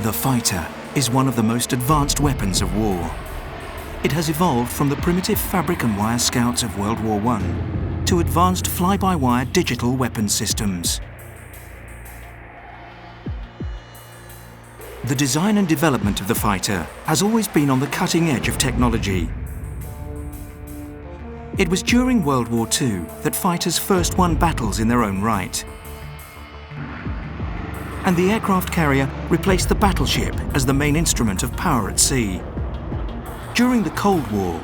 The fighter is one of the most advanced weapons of war. It has evolved from the primitive fabric and wire scouts of World War I to advanced fly-by-wire digital weapon systems. The design and development of the fighter has always been on the cutting edge of technology. It was during World War II that fighters first won battles in their own right. And the aircraft carrier replaced the battleship as the main instrument of power at sea. During the Cold War,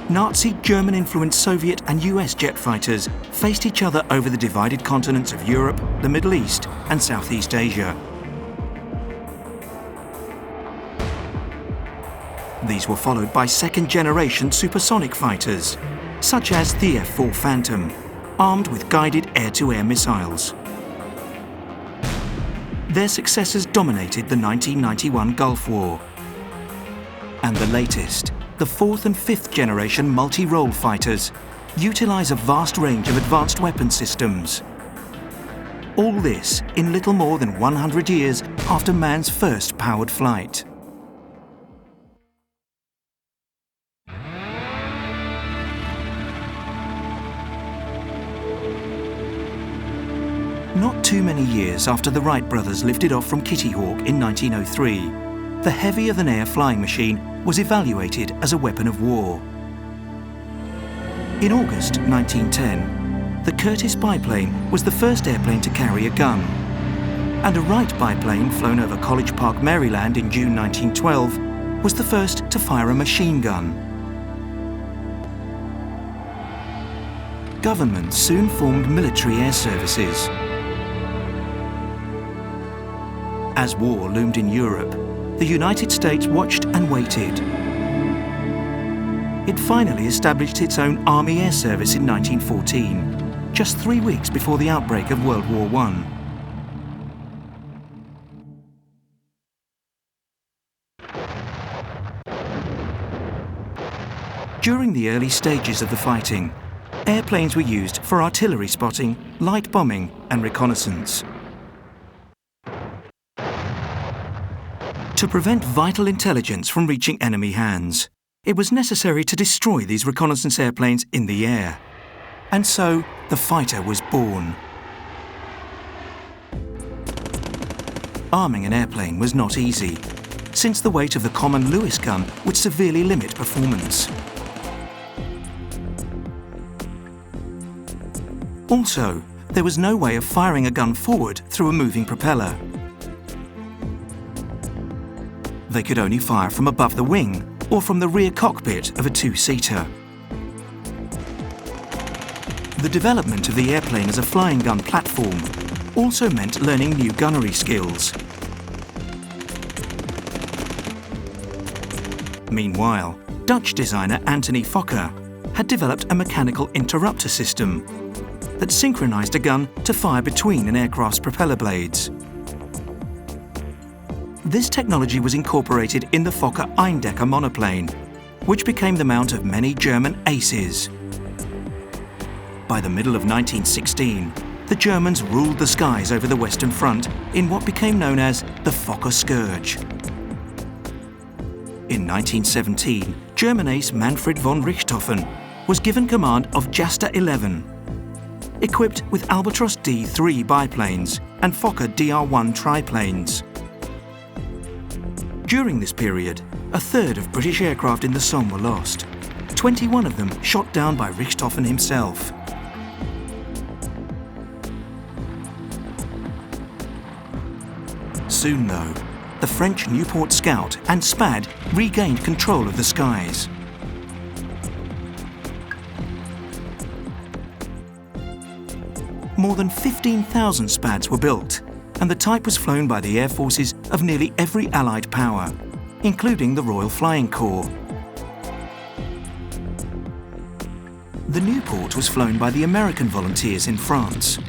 Nazi, German-influenced Soviet and US jet fighters faced each other over the divided continents of Europe, the Middle East and Southeast Asia. These were followed by second-generation supersonic fighters, such as the F-4 Phantom, armed with guided air-to-air missiles. Their successors dominated the 1991 Gulf War. And the latest, the fourth and fifth generation multi-role fighters, utilize a vast range of advanced weapon systems. All this in little more than 100 years after man's first powered flight. Not too many years after the Wright brothers lifted off from Kitty Hawk in 1903, the heavier-than-air flying machine was evaluated as a weapon of war. In August 1910, the Curtiss biplane was the first airplane to carry a gun, and a Wright biplane flown over College Park, Maryland in June 1912 was the first to fire a machine gun. Governments soon formed military air services. As war loomed in Europe, the United States watched and waited. It finally established its own Army Air Service in 1914, just 3 weeks before the outbreak of World War I. During the early stages of the fighting, airplanes were used for artillery spotting, light bombing and reconnaissance. To prevent vital intelligence from reaching enemy hands, it was necessary to destroy these reconnaissance airplanes in the air. And so, the fighter was born. Arming an airplane was not easy, since the weight of the common Lewis gun would severely limit performance. Also, there was no way of firing a gun forward through a moving propeller. They could only fire from above the wing or from the rear cockpit of a two-seater. The development of the airplane as a flying gun platform also meant learning new gunnery skills. Meanwhile, Dutch designer Anthony Fokker had developed a mechanical interrupter system that synchronized a gun to fire between an aircraft's propeller blades. This technology was incorporated in the Fokker Eindecker monoplane, which became the mount of many German aces. By the middle of 1916, the Germans ruled the skies over the Western Front in what became known as the Fokker Scourge. In 1917, German ace Manfred von Richthofen was given command of Jasta 11, equipped with Albatros D3 biplanes and Fokker DR1 triplanes. During this period, a third of British aircraft in the Somme were lost, 21 of them shot down by Richthofen himself. Soon, though, the French Nieuport Scout and SPAD regained control of the skies. More than 15,000 SPADs were built, and the type was flown by the air forces of nearly every Allied power, including the Royal Flying Corps. The Nieuport was flown by the American volunteers in France.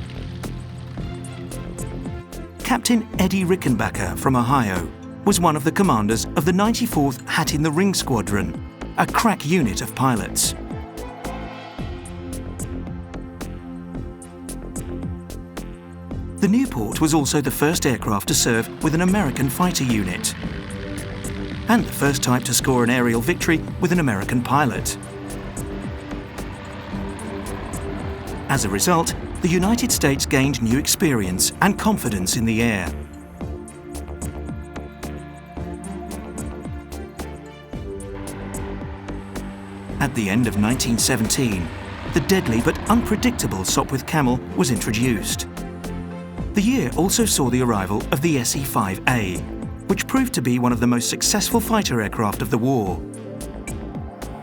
Captain Eddie Rickenbacker from Ohio was one of the commanders of the 94th Hat in the Ring Squadron, a crack unit of pilots. The Nieuport was also the first aircraft to serve with an American fighter unit, and the first type to score an aerial victory with an American pilot. As a result, the United States gained new experience and confidence in the air. At the end of 1917, the deadly but unpredictable Sopwith Camel was introduced. The year also saw the arrival of the Se-5A, which proved to be one of the most successful fighter aircraft of the war.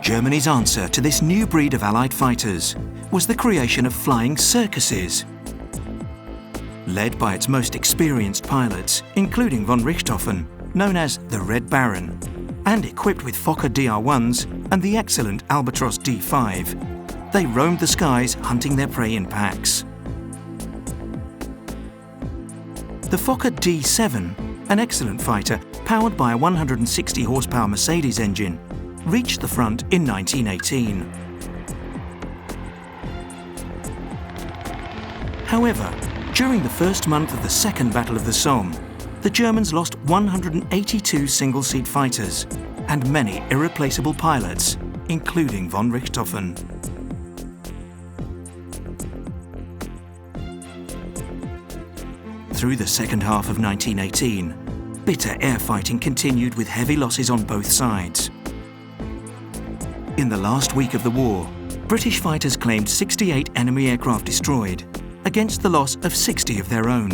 Germany's answer to this new breed of Allied fighters was the creation of flying circuses. Led by its most experienced pilots, including von Richthofen, known as the Red Baron, and equipped with Fokker DR-1s and the excellent Albatros D5, they roamed the skies hunting their prey in packs. The Fokker D7, an excellent fighter powered by a 160 horsepower Mercedes engine, reached the front in 1918. However, during the first month of the Second Battle of the Somme, the Germans lost 182 single-seat fighters and many irreplaceable pilots, including von Richthofen. Through the second half of 1918, bitter air fighting continued with heavy losses on both sides. In the last week of the war, British fighters claimed 68 enemy aircraft destroyed, against the loss of 60 of their own.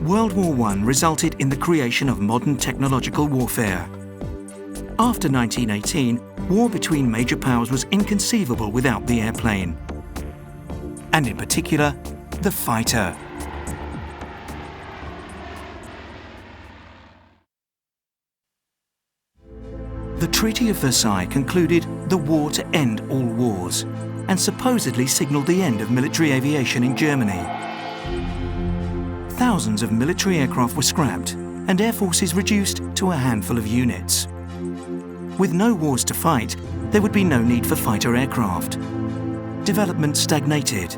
World War I resulted in the creation of modern technological warfare. After 1918, war between major powers was inconceivable without the airplane, and in particular, the fighter. The Treaty of Versailles concluded the war to end all wars, and supposedly signalled the end of military aviation in Germany. Thousands of military aircraft were scrapped and air forces reduced to a handful of units. With no wars to fight, there would be no need for fighter aircraft. Development stagnated.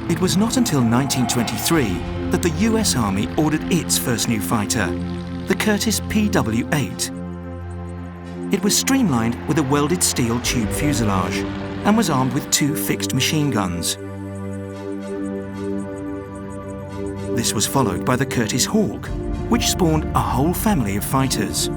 It was not until 1923 that the US Army ordered its first new fighter, the Curtiss PW-8. It was streamlined with a welded steel tube fuselage and was armed with 2 fixed machine guns. This was followed by the Curtiss Hawk, which spawned a whole family of fighters.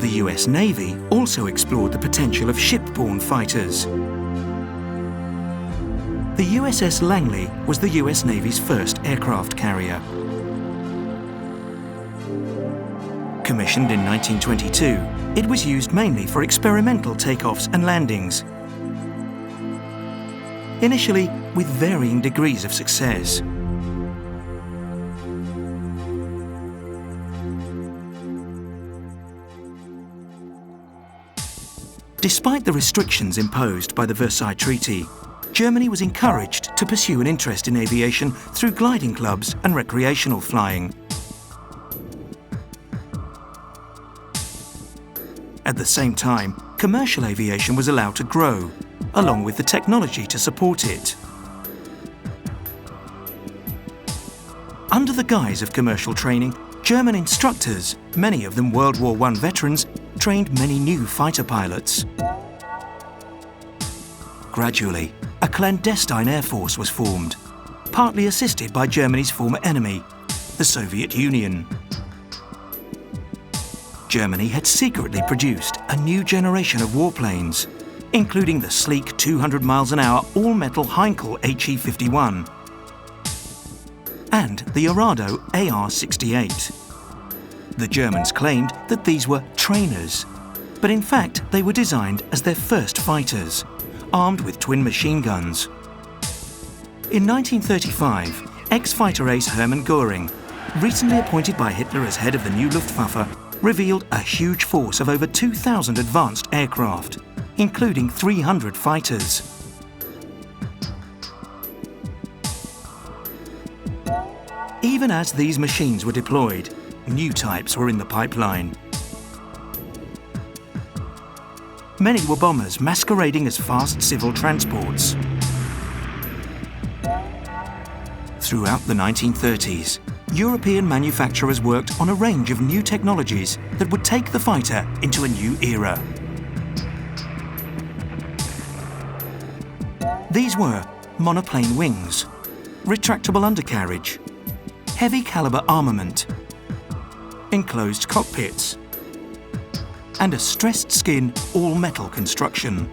The US Navy also explored the potential of ship-borne fighters. The USS Langley was the US Navy's first aircraft carrier. Commissioned in 1922, it was used mainly for experimental takeoffs and landings, initially with varying degrees of success. Despite the restrictions imposed by the Versailles Treaty, Germany was encouraged to pursue an interest in aviation through gliding clubs and recreational flying. At the same time, commercial aviation was allowed to grow, along with the technology to support it. Under the guise of commercial training, German instructors, many of them World War I veterans, trained many new fighter pilots. Gradually, a clandestine air force was formed, partly assisted by Germany's former enemy, the Soviet Union. Germany had secretly produced a new generation of warplanes, including the sleek 200 miles an hour all-metal Heinkel HE-51 and the Arado AR-68. The Germans claimed that these were trainers, but in fact they were designed as their first fighters, armed with twin machine guns. In 1935, ex-fighter ace Hermann Göring, recently appointed by Hitler as head of the new Luftwaffe, revealed a huge force of over 2,000 advanced aircraft, including 300 fighters. Even as these machines were deployed, new types were in the pipeline. Many were bombers masquerading as fast civil transports. Throughout the 1930s, European manufacturers worked on a range of new technologies that would take the fighter into a new era. These were monoplane wings, retractable undercarriage, heavy caliber armament, enclosed cockpits, and a stressed skin all-metal construction.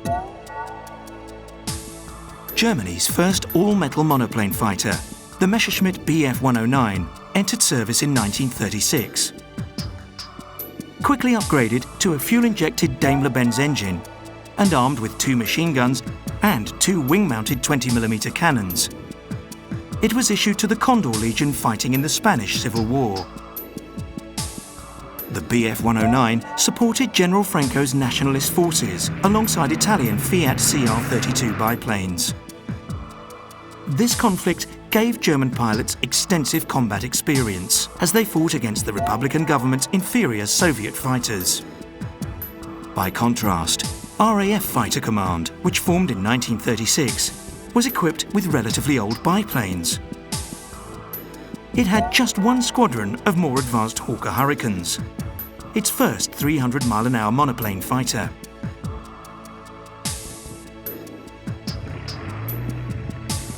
Germany's first all-metal monoplane fighter, the Messerschmitt Bf 109, entered service in 1936. Quickly upgraded to a fuel-injected Daimler-Benz engine and armed with 2 machine guns and 2 wing-mounted 20mm cannons, it was issued to the Condor Legion fighting in the Spanish Civil War. The Bf 109 supported General Franco's nationalist forces alongside Italian Fiat CR-32 biplanes. This conflict gave German pilots extensive combat experience as they fought against the Republican government's inferior Soviet fighters. By contrast, RAF Fighter Command, which formed in 1936, was equipped with relatively old biplanes. It had just 1 squadron of more advanced Hawker Hurricanes, its first 300-mile-an-hour monoplane fighter.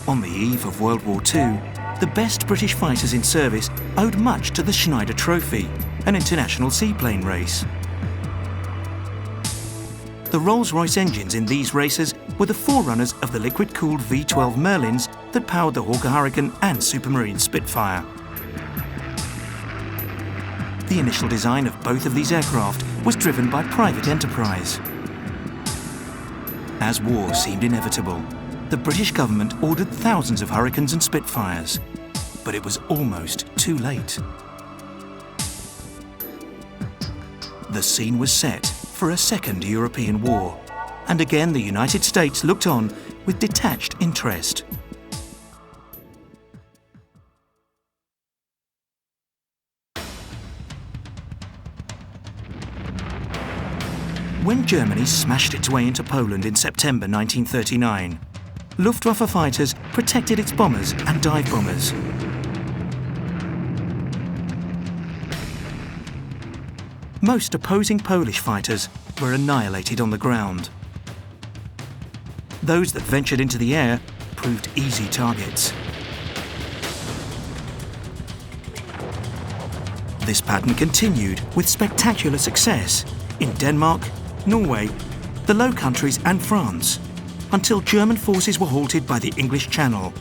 On the eve of World War II, the best British fighters in service owed much to the Schneider Trophy, an international seaplane race. The Rolls-Royce engines in these races were the forerunners of the liquid-cooled V12 Merlins that powered the Hawker Hurricane and Supermarine Spitfire. The initial design of both of these aircraft was driven by private enterprise. As war seemed inevitable, the British government ordered thousands of Hurricanes and Spitfires, but it was almost too late. The scene was set for a second European war, and again the United States looked on with detached interest. When Germany smashed its way into Poland in September 1939, Luftwaffe fighters protected its bombers and dive bombers. Most opposing Polish fighters were annihilated on the ground. Those that ventured into the air proved easy targets. This pattern continued with spectacular success in Denmark, Norway, the Low Countries and France, until German forces were halted by the English Channel.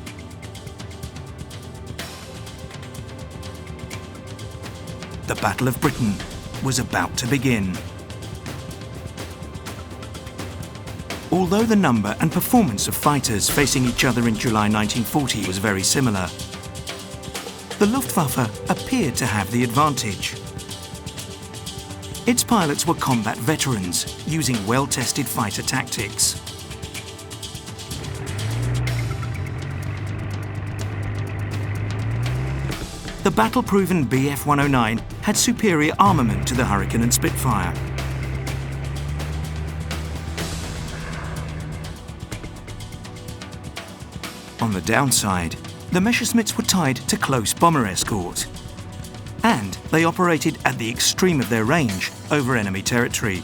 The Battle of Britain was about to begin. Although the number and performance of fighters facing each other in July 1940 was very similar, the Luftwaffe appeared to have the advantage. Its pilots were combat veterans, using well-tested fighter tactics. The battle-proven Bf 109 had superior armament to the Hurricane and Spitfire. On the downside, the Messerschmitts were tied to close bomber escort, and they operated at the extreme of their range over enemy territory.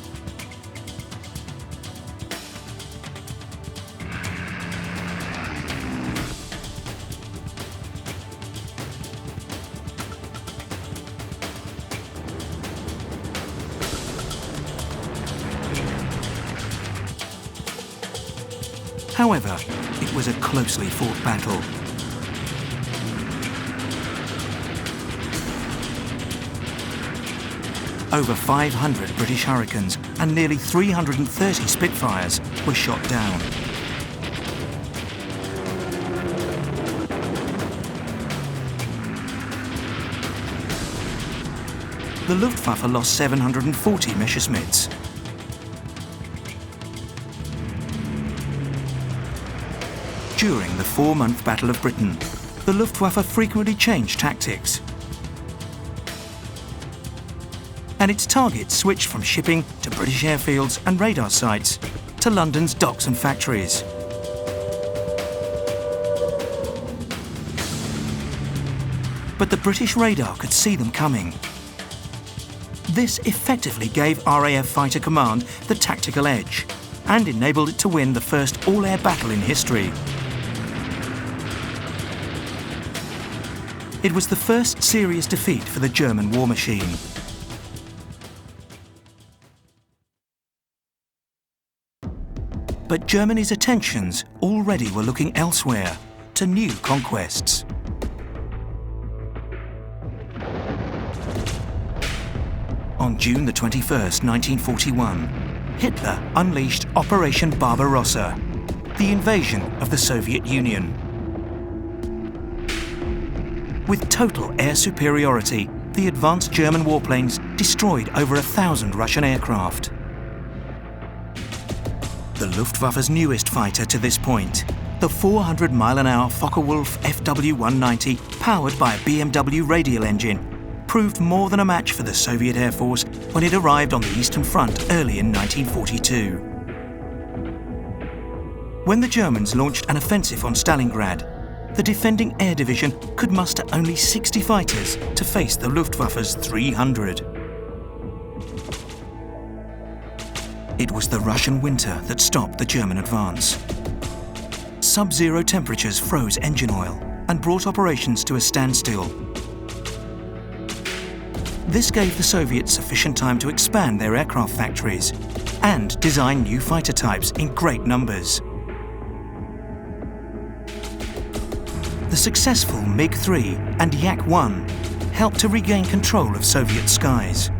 However, it was a closely fought battle. Over 500 British Hurricanes and nearly 330 Spitfires were shot down. The Luftwaffe lost 740 Messerschmitts. During the 4-month Battle of Britain, the Luftwaffe frequently changed tactics. and its targets switched from shipping to British airfields and radar sites to London's docks and factories. But the British radar could see them coming. This effectively gave RAF Fighter Command the tactical edge and enabled it to win the first all-air battle in history. It was the first serious defeat for the German war machine. But Germany's attentions already were looking elsewhere, to new conquests. On June the 21st, 1941, Hitler unleashed Operation Barbarossa, the invasion of the Soviet Union. With total air superiority, the advanced German warplanes destroyed over 1,000 Russian aircraft. The Luftwaffe's newest fighter to this point, the 400-mile-an-hour Focke-Wulf FW-190, powered by a BMW radial engine, proved more than a match for the Soviet Air Force when it arrived on the Eastern Front early in 1942. When the Germans launched an offensive on Stalingrad, the defending Air Division could muster only 60 fighters to face the Luftwaffe's 300. It was the Russian winter that stopped the German advance. Sub-zero temperatures froze engine oil and brought operations to a standstill. This gave the Soviets sufficient time to expand their aircraft factories and design new fighter types in great numbers. The successful MiG-3 and Yak-1 helped to regain control of Soviet skies.